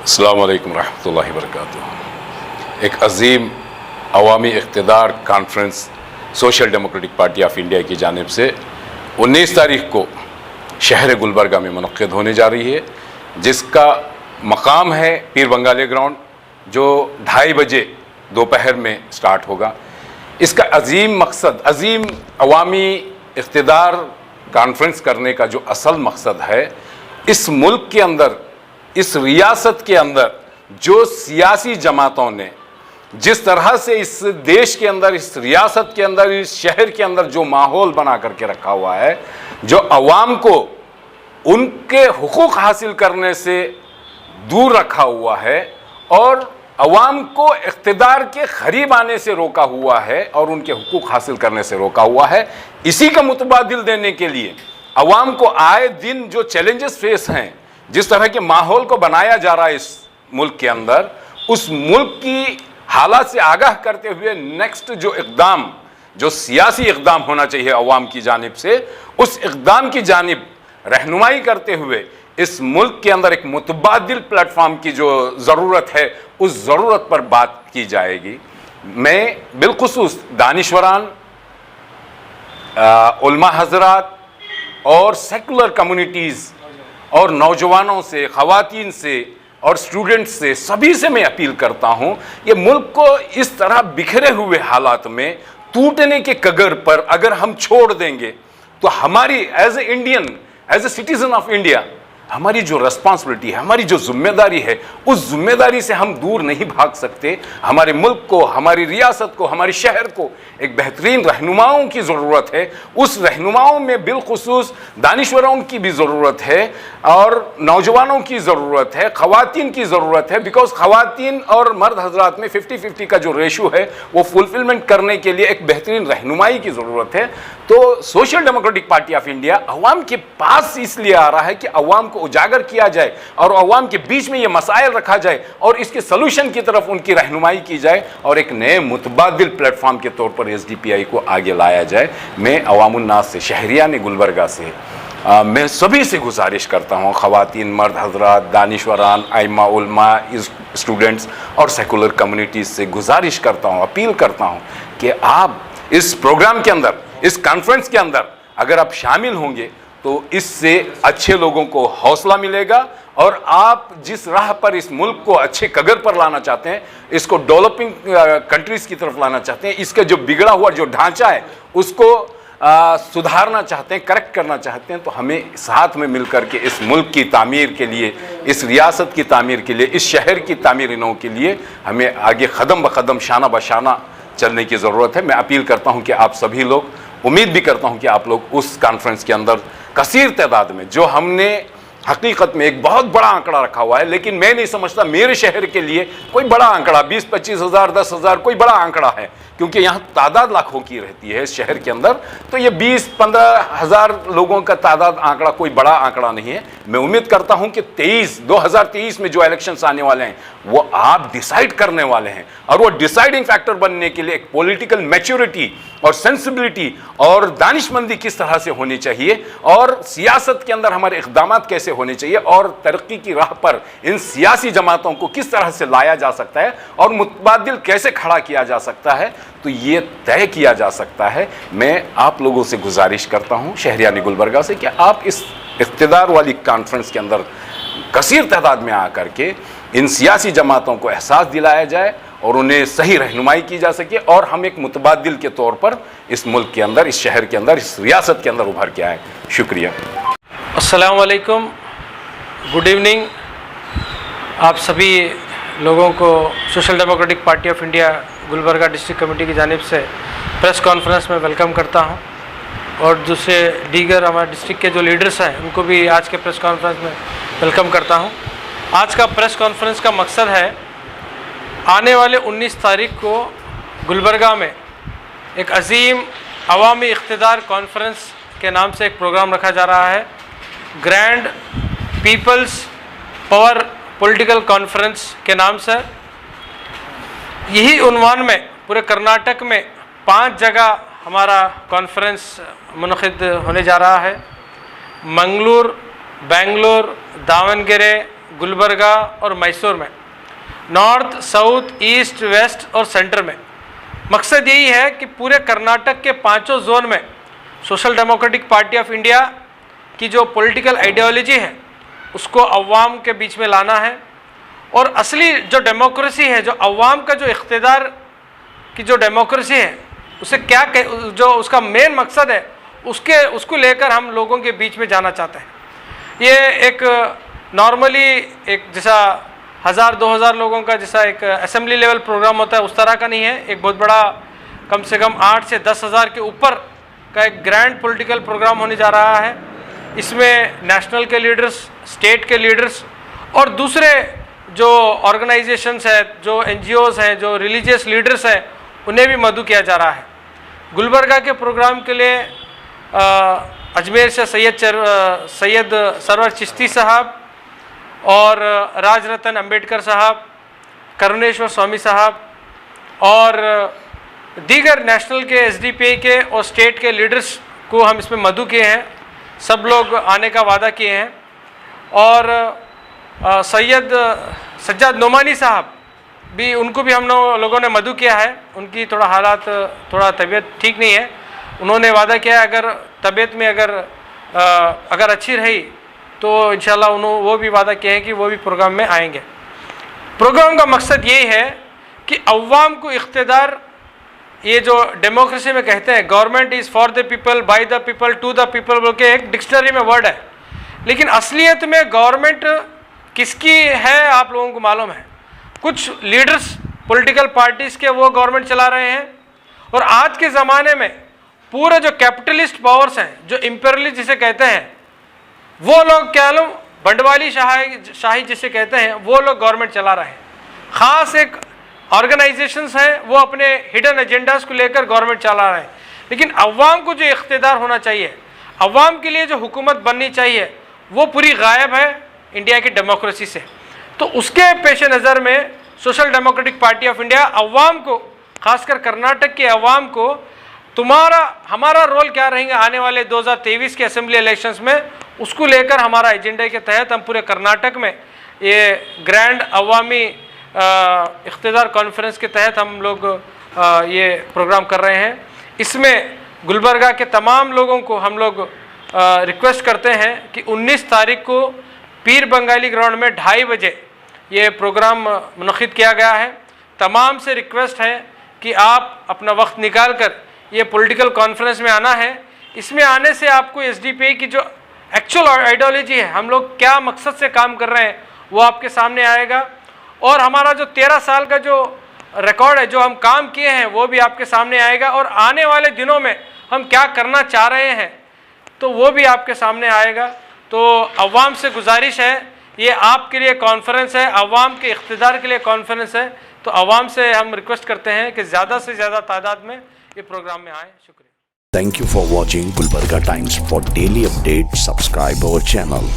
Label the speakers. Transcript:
Speaker 1: अस्सलामु अलैकुम रहमतुल्लाहि व बरकातुहू। एक अजीम अवामी इक़्तिदार conference Social Democratic Party of India की जानिब से 19 तारीख को शहर गुलबर्गा में मुनक़्क़िद होने जा रही है, जिसका मकाम है पीर बंगाली ग्राउंड, जो 2:30 बजे दोपहर में स्टार्ट होगा। इसका अजीम मकसद, अजीम अवामी इक़्तिदार कॉन्फ्रेंस करने का जो असल मकसद है, इस मुल्क के अंदर, इस रियासत के अंदर जो सियासी जमातों ने जिस तरह से इस देश के अंदर, इस रियासत के अंदर, इस शहर के अंदर जो माहौल बना करके रखा हुआ है, जो अवाम को उनके हुकूक हासिल करने से दूर रखा हुआ है और अवाम को इक़्तिदार के करीब आने से रोका हुआ है और उनके हुकूक हासिल करने से रोका हुआ है, इसी का मुतबादिल देने के लिए अवाम को आए दिन जो चैलेंजेस फेस हैं, जिस तरह के माहौल को बनाया जा रहा है इस मुल्क के अंदर, उस मुल्क की हालात से आगाह करते हुए नेक्स्ट जो इक़दाम, जो सियासी इक़दाम होना चाहिए अवाम की जानिब से, उस इक़दाम की जानिब रहनुमाई करते हुए इस मुल्क के अंदर एक मुतबादिल प्लेटफॉर्म की जो ज़रूरत है, उस ज़रूरत पर बात की जाएगी। मैं बिलखुसूस दानिश्वरान, उलमा हज़रात और सेकुलर कम्युनिटीज़ और नौजवानों से, ख़वातीन से और स्टूडेंट्स से, सभी से मैं अपील करता हूँ, ये मुल्क को इस तरह बिखरे हुए हालात में टूटने के कगार पर अगर हम छोड़ देंगे तो हमारी as a Indian, as a citizen of India, हमारी जो रिस्पॉन्सिबिलिटी है, हमारी जो जिम्मेदारी है, उस जिम्मेदारी से हम दूर नहीं भाग सकते। हमारे मुल्क को, हमारी रियासत को, हमारे शहर को एक बेहतरीन रहनुमाओं की ज़रूरत है। उस रहनुमाओं में बिलखुसूस दानिश्वरों की भी ज़रूरत है और नौजवानों की ज़रूरत है, ख़वातीन की ज़रूरत है। बिकॉज ख़वातीन और मर्द हजरात में 50-50 का जो रेशो है, वो फुलफिलमेंट करने के लिए एक बेहतरीन रहनुमाई की ज़रूरत है। तो social Democratic Party of India अवाम के पास इसलिए आ रहा है कि अवाम को उजागर किया जाए और अवाम के बीच में ये मसाइल रखा जाए और इसके सलूशन की तरफ उनकी रहनुमाई की जाए और एक नए मुतबादिल प्लेटफॉर्म के तौर पर SDPI को आगे लाया जाए। मैं अवामुन्नास से, शहरियान गुलबर्गा से, मैं सभी से गुजारिश करता हूँ, ख़वातीन, मर्द हजरात, दानिश्वरान, आइमा, उलमा, स्टूडेंट्स और सेकुलर कम्युनिटीज़ से गुजारिश करता हूँ, अपील करता हूँ कि आप इस प्रोग्राम के अंदर, इस कॉन्फ्रेंस के अंदर अगर आप शामिल होंगे तो इससे अच्छे लोगों को हौसला मिलेगा और आप जिस राह पर इस मुल्क को अच्छे कगर पर लाना चाहते हैं, इसको डेवलपिंग कंट्रीज़ की तरफ लाना चाहते हैं, इसका जो बिगड़ा हुआ जो ढांचा है उसको सुधारना चाहते हैं, करेक्ट करना चाहते हैं, तो हमें साथ में मिलकर के इस मुल्क की तामीर के लिए, इस रियासत की तामीर के लिए, इस शहर की तामीर के लिए हमें आगे कदम ब कदम, शाना ब शाना चलने की ज़रूरत है। मैं अपील करता हूं कि आप सभी लोग, उम्मीद भी करता हूं कि आप लोग उस कॉन्फ्रेंस के अंदर कसीर तादाद में, जो हमने हकीकत में एक बहुत बड़ा आंकड़ा रखा हुआ है, लेकिन मैं नहीं समझता मेरे शहर के लिए कोई बड़ा आंकड़ा 20-25 हज़ार, 10 हज़ार कोई बड़ा आंकड़ा है, क्योंकि यहाँ तादाद लाखों की रहती है इस शहर के अंदर। तो ये 20-15 हज़ार लोगों का तादाद आंकड़ा कोई बड़ा आंकड़ा नहीं है। मैं उम्मीद करता हूँ कि 2023 में जो इलेक्शंस आने वाले हैं वो आप डिसाइड करने वाले हैं और वो डिसाइडिंग फैक्टर बनने के लिए एक पॉलिटिकल मैच्योरिटी और सेंसिबिलिटी और दानिशमंदी किस तरह से होनी चाहिए और सियासत के अंदर हमारे इक़दाम कैसे होने चाहिए और तरक्की की राह पर इन सियासी जमातों को किस तरह से लाया जा सकता है और मुतबादिल कैसे खड़ा किया जा सकता है, तो ये तय किया जा सकता है। मैं आप लोगों से गुजारिश करता हूँ, शहरियान गुलबर्गा से, कि आप इस इक़्तिदार वाली कॉन्फ्रेंस के अंदर कसीर तादाद में आकर के इन सियासी जमातों को एहसास दिलाया जाए और उन्हें सही रहनुमाई की जा सके और हम एक मुतबादिल के तौर पर इस मुल्क के अंदर, इस शहर के अंदर, इस रियासत के अंदर उभर के आए। शुक्रिया।
Speaker 2: अस्सलाम वालेकुम, गुड इवनिंग। आप सभी लोगों को social Democratic Party of India Gulbarga district committee की जानिब से प्रेस कॉन्फ्रेंस में वेलकम करता हूं और दूसरे दीगर हमारे डिस्ट्रिक्ट के जो लीडर्स हैं उनको भी आज के प्रेस कॉन्फ्रेंस में वेलकम करता हूं। आज का प्रेस कॉन्फ्रेंस का मकसद है, आने वाले 19 तारीख को गुलबर्गा में एक अजीम अवामी इक़्तिदार कॉन्फ्रेंस के नाम से एक प्रोग्राम रखा जा रहा है, grand peoples power political conference के नाम से। यही उन्वान में पूरे कर्नाटक में 5 जगह हमारा कॉन्फ्रेंस मुनक़िद होने जा रहा है। मंगलूर, बेंगलुरु, दावणगेरे, गुलबर्गा और मैसूर में, नॉर्थ, साउथ, ईस्ट, वेस्ट और सेंटर में। मकसद यही है कि पूरे कर्नाटक के 5 जोन में social Democratic Party of India की जो पॉलिटिकल आइडियोलॉजी है उसको अवाम के बीच में लाना है, और असली जो डेमोक्रेसी है, जो अवाम का जो इख्तिदार की जो डेमोक्रेसी है, उसे क्या जो उसका मेन मकसद है उसको लेकर हम लोगों के बीच में जाना चाहते हैं। ये एक नॉर्मली एक जैसा 1000-2000 लोगों का जैसा एक असेंबली लेवल प्रोग्राम होता है उस तरह का नहीं है। एक बहुत बड़ा, कम से कम 8 से 10 हज़ार के ऊपर का एक ग्रैंड पॉलिटिकल प्रोग्राम होने जा रहा है। इसमें नेशनल के लीडर्स, स्टेट के लीडर्स और दूसरे जो ऑर्गेनाइजेशंस हैं, जो NGOs हैं, जो रिलीजियस लीडर्स हैं, उन्हें भी मदऊ किया जा रहा है। गुलबर्गा के प्रोग्राम के लिए अजमेर से सैयद सरवर चिश्ती साहब और राजरतन अंबेडकर साहब, करुणेश्वर स्वामी साहब और दीगर नेशनल के SDPI के और स्टेट के लीडर्स को हम इसमें मदऊ किए हैं। सब लोग आने का वादा किए हैं। और सैयद सज्जाद नोमानी साहब भी, उनको भी हम लोगों ने मदऊ किया है। उनकी थोड़ा तबीयत ठीक नहीं है। उन्होंने वादा किया है अगर तबीयत में अगर अच्छी रही तो इंशाल्लाह वो भी वादा किए हैं कि वो भी प्रोग्राम में आएंगे। प्रोग्राम का मकसद ये है कि अवाम को इख्तिदार, ये जो डेमोक्रेसी में कहते हैं government is for the people, by the people, to the people बोल के एक डिक्शनरी में वर्ड है, लेकिन असलियत में गवर्नमेंट किसकी है आप लोगों को मालूम है। कुछ लीडर्स पॉलिटिकल पार्टीज़ के वो गवर्नमेंट चला रहे हैं, और आज के ज़माने में पूरे जो कैपिटलिस्ट पावर्स हैं, जो इंपीरियलिस्ट जिसे कहते हैं, वो लोग क्या लो बंटवाली शाही जिसे कहते हैं, वो लोग गवर्नमेंट चला रहे हैं। ख़ास एक ऑर्गेनाइजेशंस हैं, वो अपने हिडन एजेंडाज को लेकर गवर्नमेंट चला रहे हैं। लेकिन अवाम को जो इख्तिदार होना चाहिए, अवाम के लिए जो हुकूमत बननी चाहिए, वो पूरी गायब है इंडिया की डेमोक्रेसी से। तो उसके पेश नज़र में social Democratic Party of India अवाम को, खासकर कर्नाटक के अवाम को, हमारा रोल क्या रहेंगे आने वाले 2023 के असेंबली इलेक्शंस में, उसको लेकर हमारा एजेंडे के तहत हम पूरे कर्नाटक में ये ग्रैंड अवामी इख्तिदार कॉन्फ्रेंस के तहत हम लोग ये प्रोग्राम कर रहे हैं। इसमें गुलबर्गा के तमाम लोगों को हम लोग रिक्वेस्ट करते हैं कि 19 तारीख को पीर बंगाली ग्राउंड में 2:30 बजे ये प्रोग्राम मुनक़िद किया गया है। तमाम से रिक्वेस्ट है कि आप अपना वक्त निकाल कर ये पॉलिटिकल कॉन्फ्रेंस में आना है। इसमें आने से आपको SDPI की जो एक्चुअल आइडियोलॉजी है, हम लोग क्या मकसद से काम कर रहे हैं, वो आपके सामने आएगा। और हमारा जो 13 साल का जो रिकॉर्ड है, जो हम काम किए हैं, वो भी आपके सामने आएगा। और आने वाले दिनों में हम क्या करना चाह रहे हैं, तो वो भी आपके सामने आएगा। तो अवाम से गुजारिश है, ये आपके लिए कॉन्फ्रेंस है, अवाम के इख्तिदार के लिए कॉन्फ्रेंस है। तो अवाम से हम रिक्वेस्ट करते हैं कि ज़्यादा से ज़्यादा तादाद में ये प्रोग्राम में आए। शुक्रिया।
Speaker 3: Thank you for watching Gulbarga Times. For daily updates, subscribe our channel.